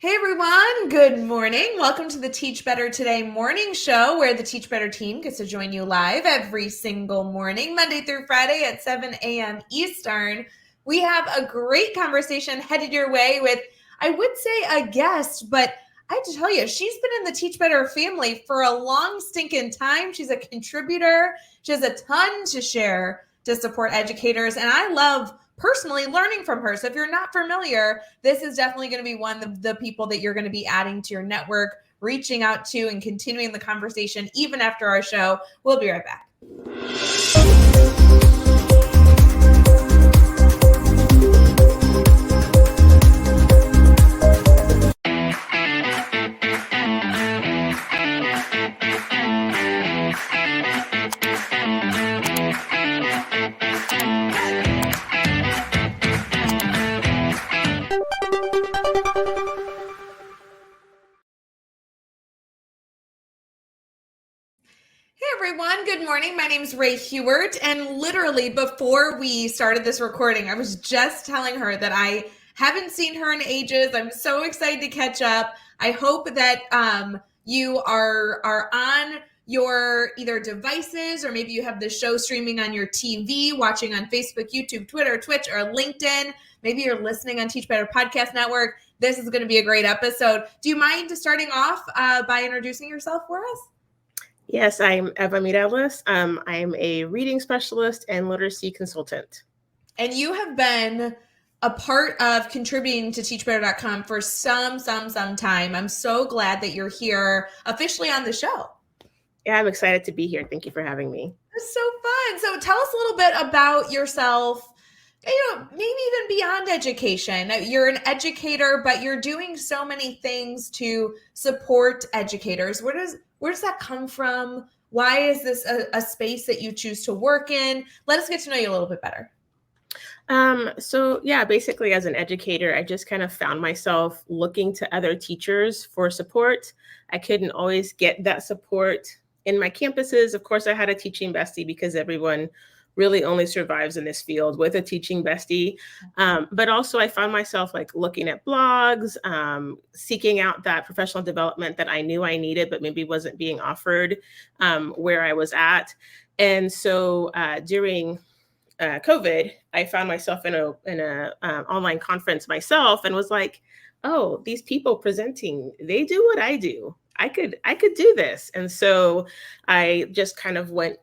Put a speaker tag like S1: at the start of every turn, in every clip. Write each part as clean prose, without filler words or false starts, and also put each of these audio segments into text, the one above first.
S1: Hey everyone, good morning. Welcome to the Teach Better Today morning show where the Teach Better team gets to join you live every single morning, Monday through Friday at 7 a.m. Eastern. We have a great conversation headed your way with, I would say a guest, but I have to tell you, she's been in the Teach Better family for a long stinking time. She's a contributor. She has a ton to share to support educators, and I love personally learning from her. So if you're not familiar, this is definitely going to be one of the people that you're going to be adding to your network, reaching out to, and continuing the conversation even after our show. We'll be right back. Hey everyone, good morning. My name is Ray Hewart, and literally before we started this recording, I was just telling her that I haven't seen her in ages. I'm so excited to catch up. I hope that you are on your either devices, or maybe you have the show streaming on your TV, watching on Facebook, YouTube, Twitter, Twitch, or LinkedIn. Maybe you're listening on Teach Better Podcast Network. This is going to be a great episode. Do you mind starting off by introducing yourself for us?
S2: Yes, I'm Eva Mireles. I'm a reading specialist and literacy consultant.
S1: And you have been a part of contributing to teachbetter.com for some time. I'm so glad that you're here officially on the show.
S2: Yeah, I'm excited to be here. Thank you for having me.
S1: It's so fun. So tell us a little bit about yourself, maybe even beyond education. You're an educator, but you're doing so many things to support educators. Where does that come from? Why is this a space that you choose to work in? Let us get to know you a little bit better.
S2: So basically as an educator, I just kind of found myself looking to other teachers for support. I couldn't always get that support in my campuses. Of course, I had a teaching bestie because everyone really only survives in this field with a teaching bestie. But also I found myself like looking at blogs, seeking out that professional development that I knew I needed, but maybe wasn't being offered where I was at. And so during COVID, I found myself in a online conference myself and was like, oh, these people presenting, they do what I do. I could do this. And so I just kind of went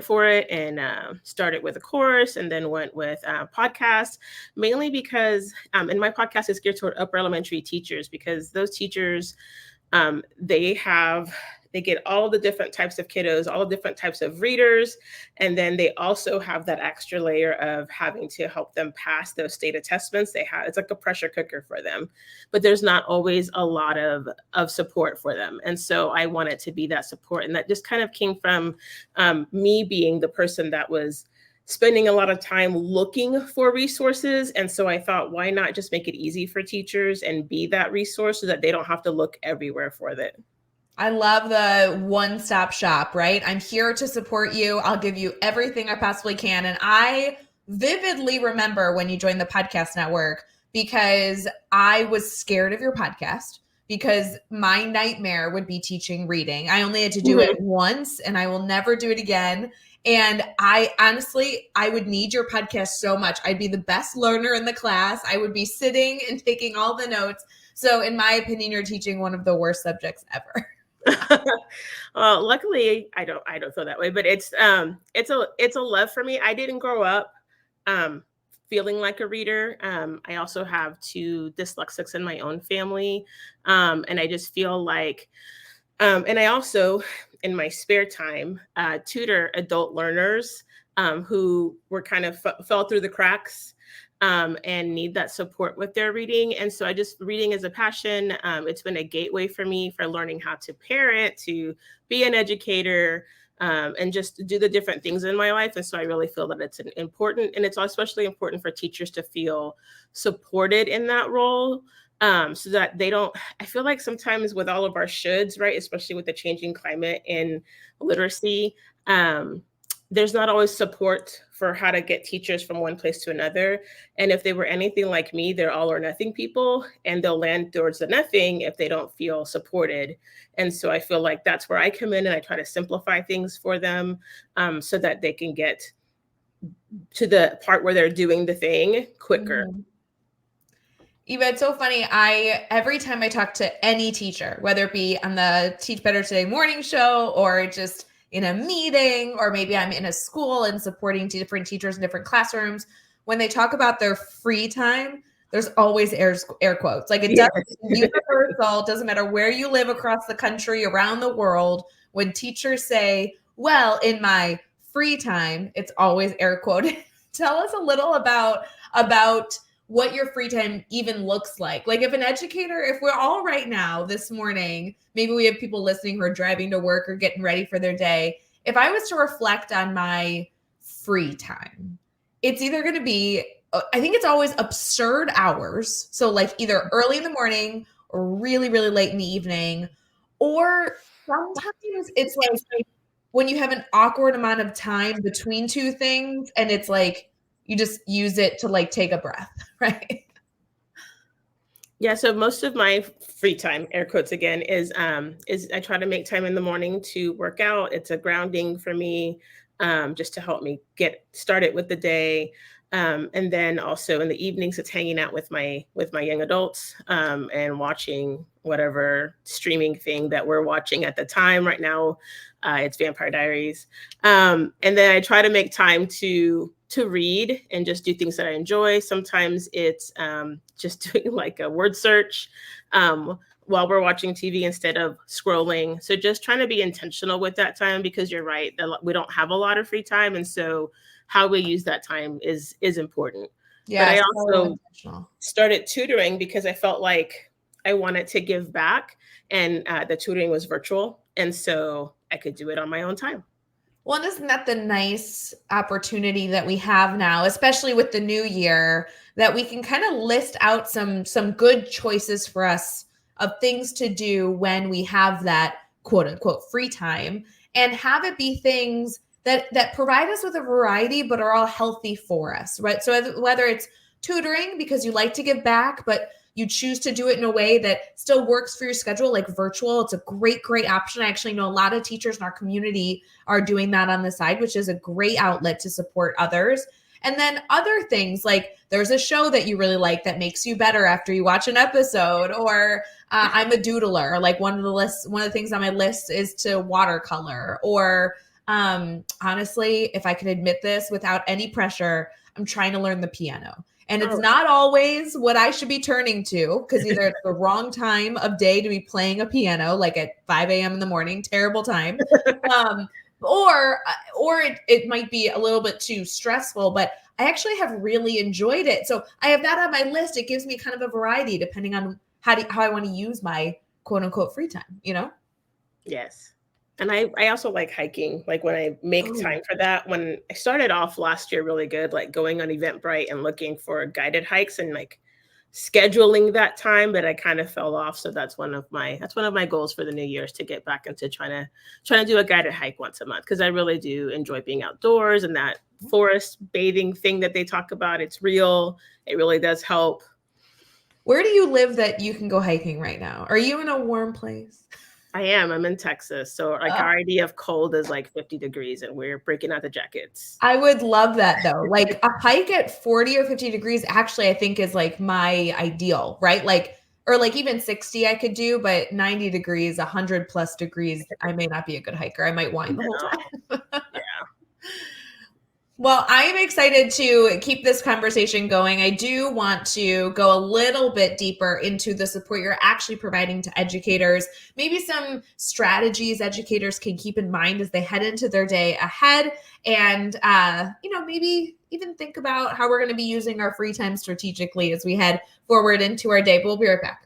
S2: for it and started with a course and then went with a podcast, mainly because, and my podcast is geared toward upper elementary teachers because those teachers, they get all the different types of kiddos, all the different types of readers. And then they also have that extra layer of having to help them pass those state assessments. It's like a pressure cooker for them, but there's not always a lot of support for them. And so I wanted to be that support. And that just kind of came from me being the person that was spending a lot of time looking for resources. And so I thought, why not just make it easy for teachers and be that resource so that they don't have to look everywhere for it.
S1: I love the one-stop shop, right? I'm here to support you. I'll give you everything I possibly can. And I vividly remember when you joined the podcast network because I was scared of your podcast because my nightmare would be teaching reading. I only had to do it once and I will never do it again. And I would need your podcast so much. I'd be the best learner in the class. I would be sitting and taking all the notes. So in my opinion, you're teaching one of the worst subjects ever.
S2: Well, luckily I don't feel that way, but it's a love for me. I didn't grow up feeling like a reader. I also have 2 dyslexics in my own family. And I just feel like, and I also, in my spare time, tutor adult learners who were kind of fell through the cracks and need that support with their reading. And so reading is a passion. It's been a gateway for me for learning how to parent, to be an educator, and just do the different things in my life. And so I really feel that it's important, and it's especially important for teachers to feel supported in that role. So that they don't, I feel like sometimes with all of our shoulds, right, especially with the changing climate in literacy, there's not always support for how to get teachers from one place to another. And if they were anything like me, they're all or nothing people, and they'll land towards the nothing if they don't feel supported. And so I feel like that's where I come in, and I try to simplify things for them, so that they can get to the part where they're doing the thing quicker.
S1: Mm-hmm. Eva, it's so funny. Every time I talk to any teacher, whether it be on the Teach Better Today morning show or just in a meeting, or maybe I'm in a school and supporting different teachers in different classrooms, when they talk about their free time, there's always air quotes. Like, it doesn't universal, doesn't matter where you live across the country, around the world. When teachers say, well, in my free time, it's always air quoted. Tell us a little about what your free time even looks like. Like, if an educator, if we're all right now this morning, maybe we have people listening who are driving to work or getting ready for their day. If I was to reflect on my free time, it's either going to be, I think it's always absurd hours. So like either early in the morning or really, really late in the evening, or sometimes it's like when you have an awkward amount of time between two things and it's like, you just use it to like take a breath, right?
S2: Yeah, so most of my free time, air quotes again, is I try to make time in the morning to work out. It's a grounding for me, just to help me get started with the day. And then also in the evenings, it's hanging out with my young adults, and watching whatever streaming thing that we're watching at the time. Right now, it's Vampire Diaries. And then I try to make time to read and just do things that I enjoy. Sometimes it's just doing like a word search while we're watching TV instead of scrolling. So just trying to be intentional with that time, because you're right, we don't have a lot of free time. And so how we use that time is important. Yeah, but I also started tutoring because I felt like I wanted to give back, and the tutoring was virtual. And so I could do it on my own time.
S1: Well, and isn't that the nice opportunity that we have now, especially with the new year, that we can kind of list out some good choices for us of things to do when we have that quote unquote free time, and have it be things that provide us with a variety, but are all healthy for us, right? So whether it's tutoring because you like to give back, but you choose to do it in a way that still works for your schedule, like virtual. It's a great, great option. I actually know a lot of teachers in our community are doing that on the side, which is a great outlet to support others. And then other things, like there's a show that you really like that makes you better after you watch an episode, or I'm a doodler. Like one of the things on my list is to watercolor, or honestly, if I could admit this without any pressure, I'm trying to learn the piano. And it's not always what I should be turning to, because either it's the wrong time of day to be playing a piano, like at 5 a.m. in the morning, terrible time, or it might be a little bit too stressful, but I actually have really enjoyed it. So I have that on my list. It gives me kind of a variety depending on how I want to use my quote unquote free time, you know?
S2: Yes. And I also like hiking, like when I make time for that. When I started off last year really good, like going on Eventbrite and looking for guided hikes and like scheduling that time, but I kind of fell off. So that's one of my goals for the new year, is to get back into trying to do a guided hike once a month, because I really do enjoy being outdoors, and that forest bathing thing that they talk about, it's real. It really does help.
S1: Where do you live that you can go hiking right now? Are you in a warm place?
S2: I am. I'm in Texas. So like our idea of cold is like 50 degrees, and we're breaking out the jackets.
S1: I would love that though. Like a hike at 40 or 50 degrees actually I think is like my ideal, right? Like, or like even 60 I could do, but 90 degrees, 100 plus degrees, I may not be a good hiker. I might whine the whole time.
S2: Yeah.
S1: Well, I am excited to keep this conversation going. I do want to go a little bit deeper into the support you're actually providing to educators, maybe some strategies educators can keep in mind as they head into their day ahead, and maybe even think about how we're going to be using our free time strategically as we head forward into our day. But we'll be right back.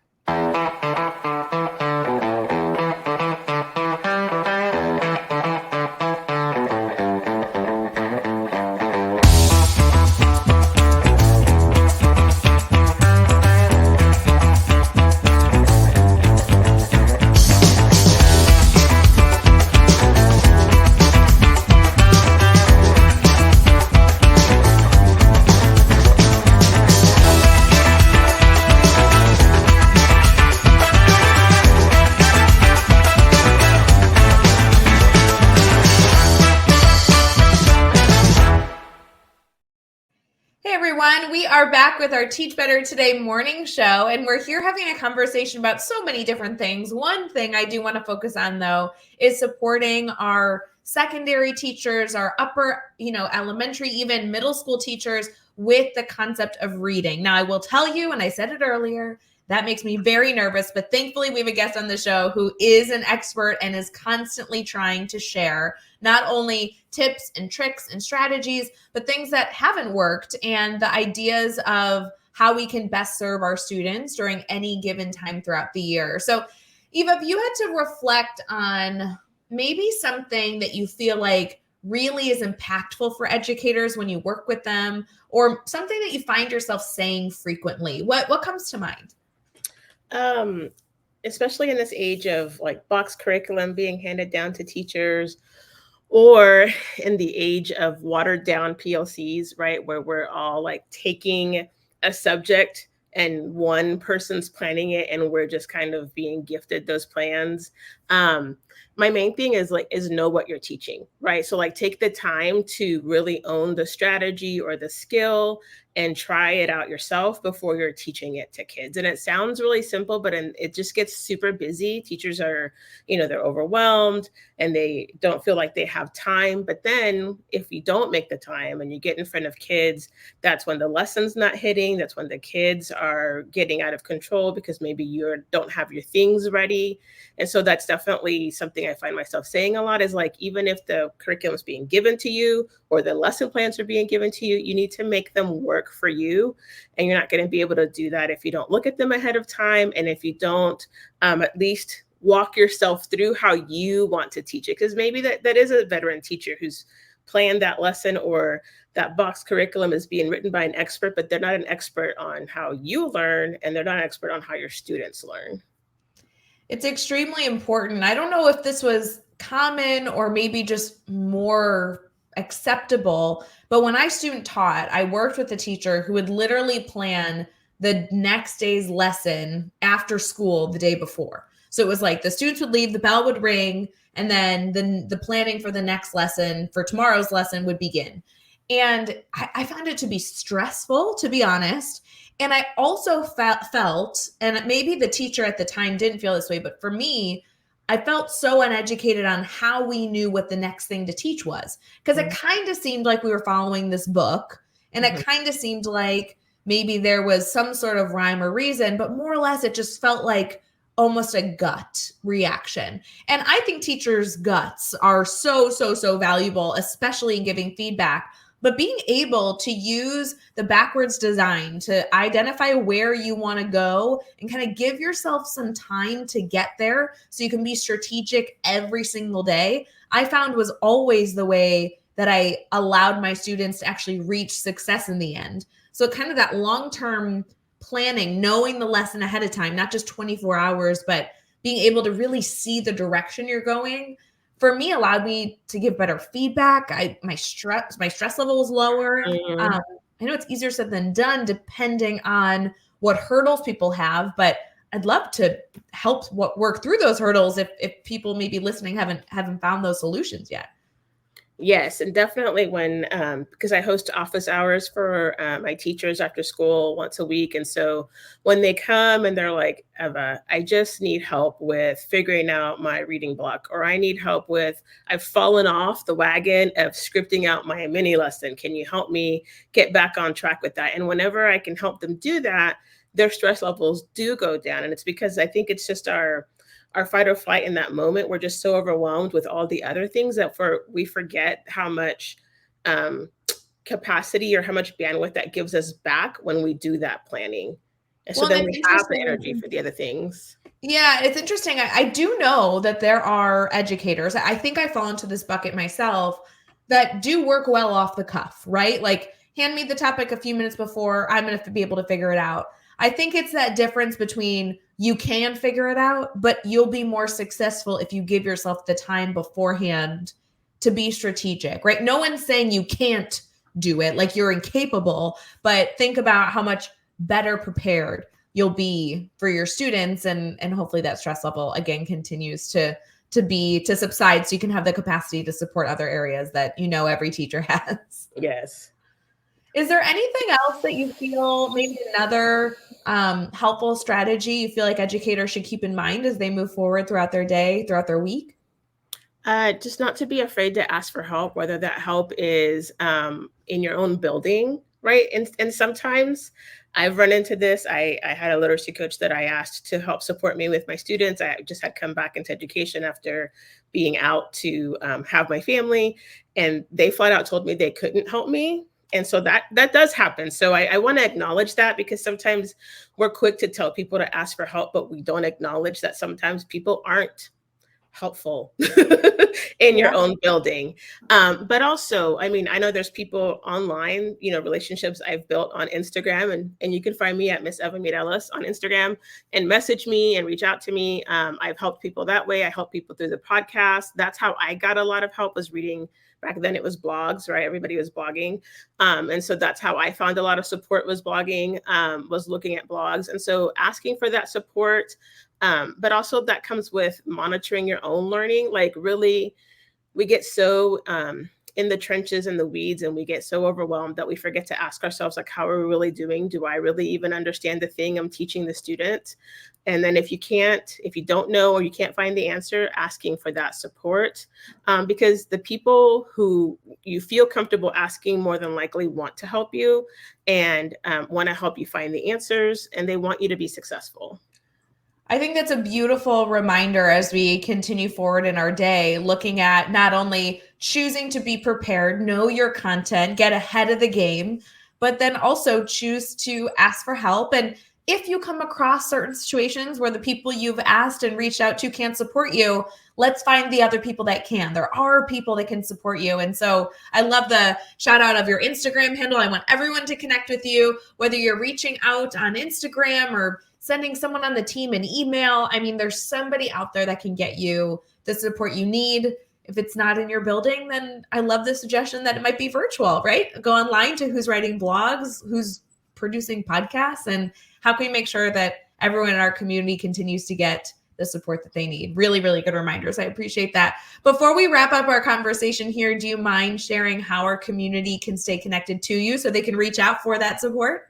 S1: are back with our Teach Better Today morning show, and we're here having a conversation about so many different things. One thing I do want to focus on, though, is supporting our secondary teachers, our upper, elementary, even middle school teachers with the concept of reading. Now, I will tell you, and I said it earlier, that makes me very nervous, but thankfully we have a guest on the show who is an expert and is constantly trying to share not only tips and tricks and strategies, but things that haven't worked and the ideas of how we can best serve our students during any given time throughout the year. So, Eva, if you had to reflect on maybe something that you feel like really is impactful for educators when you work with them, or something that you find yourself saying frequently, what comes to mind?
S2: Especially in this age of like box curriculum being handed down to teachers, or in the age of watered down PLCs, right? Where we're all like taking a subject and one person's planning it and we're just kind of being gifted those plans. My main thing is know what you're teaching, right? So like take the time to really own the strategy or the skill and try it out yourself before you're teaching it to kids. And it sounds really simple, but it just gets super busy. Teachers are, they're overwhelmed and they don't feel like they have time. But then if you don't make the time and you get in front of kids, that's when the lesson's not hitting. That's when the kids are getting out of control because maybe you don't have your things ready. And so that's definitely something I find myself saying a lot is like, even if the curriculum is being given to you or the lesson plans are being given to you, you need to make them work for you. And you're not going to be able to do that if you don't look at them ahead of time. And if you don't at least walk yourself through how you want to teach it. Because maybe that is a veteran teacher who's planned that lesson, or that box curriculum is being written by an expert, but they're not an expert on how you learn, and they're not an expert on how your students learn.
S1: It's extremely important. I don't know if this was common or maybe just more acceptable, but when I student taught, I worked with a teacher who would literally plan the next day's lesson after school the day before. So it was like the students would leave, the bell would ring, and then the planning for the next lesson, for tomorrow's lesson, would begin. And I found it to be stressful, to be honest. And I also felt, and maybe the teacher at the time didn't feel this way, but for me, I felt so uneducated on how we knew what the next thing to teach was. Because it kind of seemed like we were following this book, and it kind of seemed like maybe there was some sort of rhyme or reason, but more or less it just felt like almost a gut reaction. And I think teachers' guts are so, so, so valuable, especially in giving feedback. But being able to use the backwards design to identify where you want to go and kind of give yourself some time to get there so you can be strategic every single day, I found was always the way that I allowed my students to actually reach success in the end. So kind of that long-term planning, knowing the lesson ahead of time, not just 24 hours, but being able to really see the direction you're going, for me, allowed me to give better feedback. My stress level was lower. I know it's easier said than done, depending on what hurdles people have, but I'd love to help work through those hurdles if people maybe listening haven't found those solutions yet.
S2: Yes, and definitely when, because I host office hours for my teachers after school once a week. And so when they come and they're like, Eva, I just need help with figuring out my reading block, or I need help with, I've fallen off the wagon of scripting out my mini lesson. Can you help me get back on track with that? And whenever I can help them do that, their stress levels do go down. And it's because I think it's just our fight or flight in that moment. We're just so overwhelmed with all the other things that we forget how much capacity or how much bandwidth that gives us back when we do that planning. And so then we have the energy for the other things.
S1: Yeah, it's interesting. I do know that there are educators, I think I fall into this bucket myself, that do work well off the cuff, right? Like, hand me the topic a few minutes before, I'm going to be able to figure it out. I think it's that difference between you can figure it out, but you'll be more successful if you give yourself the time beforehand to be strategic, right? No one's saying you can't do it, like you're incapable, but think about how much better prepared you'll be for your students, and hopefully that stress level again continues to subside so you can have the capacity to support other areas that every teacher has.
S2: Yes.
S1: Is there anything else that you feel, maybe another helpful strategy you feel like educators should keep in mind as they move forward throughout their day, throughout their week?
S2: Just not to be afraid to ask for help, whether that help is in your own building, right? And sometimes I've run into this. I had a literacy coach that I asked to help support me with my students. I just had come back into education after being out to have my family, and they flat out told me they couldn't help me. And so that does happen. So I want to acknowledge that, because sometimes we're quick to tell people to ask for help, but we don't acknowledge that sometimes people aren't helpful in your own building. But also, I mean, I know there's people online, relationships I've built on Instagram, and you can find me at Miss Eva Mireles on Instagram and message me and reach out to me. I've helped people that way. I help people through the podcast. That's how I got a lot of help, was reading. Back then it was blogs, right? Everybody was blogging. And so that's how I found a lot of support, was blogging, was looking at blogs. And so asking for that support, but also that comes with monitoring your own learning. Like, really, we get so in the trenches and the weeds, and we get so overwhelmed that we forget to ask ourselves, like, how are we really doing? Do I really even understand the thing I'm teaching the student? And then if you don't know, or you can't find the answer, asking for that support, because the people who you feel comfortable asking more than likely want to help you, and want to help you find the answers, and they want you to be successful.
S1: I think that's a beautiful reminder as we continue forward in our day, looking at not only choosing to be prepared, know your content, get ahead of the game, but then also choose to ask for help. And if you come across certain situations where the people you've asked and reached out to can't support you, let's find the other people that can. There are people that can support you. And so I love the shout out of your Instagram handle. I want everyone to connect with you, whether you're reaching out on Instagram or sending someone on the team an email. I mean, there's somebody out there that can get you the support you need. If it's not in your building, then I love the suggestion that it might be virtual, right? Go online to who's writing blogs, who's producing podcasts, and how can we make sure that everyone in our community continues to get the support that they need? Really, really good reminders. I appreciate that. Before we wrap up our conversation here, do you mind sharing how our community can stay connected to you so they can reach out for that support?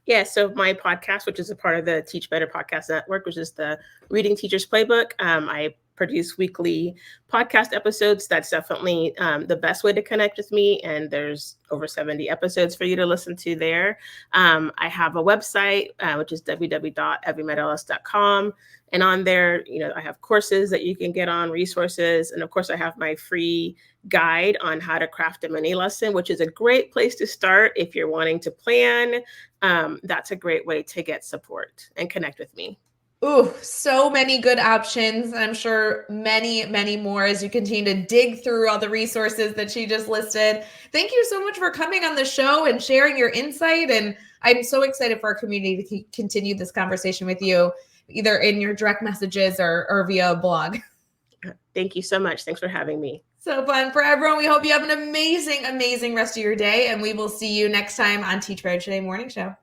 S2: Yeah, so my podcast, which is a part of the Teach Better Podcast Network, which is the Reading Teachers Playbook, I produce weekly podcast episodes. That's definitely the best way to connect with me. And there's over 70 episodes for you to listen to there. I have a website, which is www.evamireles.com. And on there, I have courses that you can get on, resources. And of course, I have my free guide on how to craft a mini lesson, which is a great place to start if you're wanting to plan. That's a great way to get support and connect with me.
S1: Ooh, so many good options. I'm sure many, many more as you continue to dig through all the resources that she just listed. Thank you so much for coming on the show and sharing your insight. And I'm so excited for our community to continue this conversation with you, either in your direct messages or via a blog.
S2: Thank you so much. Thanks for having me.
S1: So fun for everyone. We hope you have an amazing, amazing rest of your day. And we will see you next time on Teach Better Today Morning Show.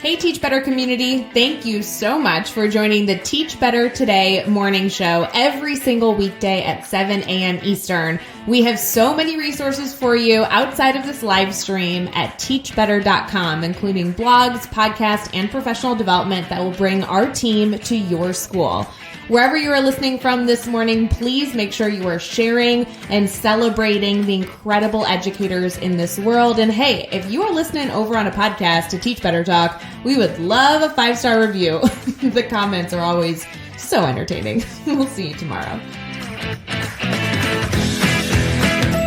S1: Hey, Teach Better community. Thank you so much for joining the Teach Better Today morning show every single weekday at 7 a.m. Eastern. We have so many resources for you outside of this live stream at teachbetter.com, including blogs, podcasts, and professional development that will bring our team to your school. Wherever you are listening from this morning, please make sure you are sharing and celebrating the incredible educators in this world. And hey, if you are listening over on a podcast to Teach Better Talk, we would love a 5-star review. The comments are always so entertaining. We'll see you tomorrow.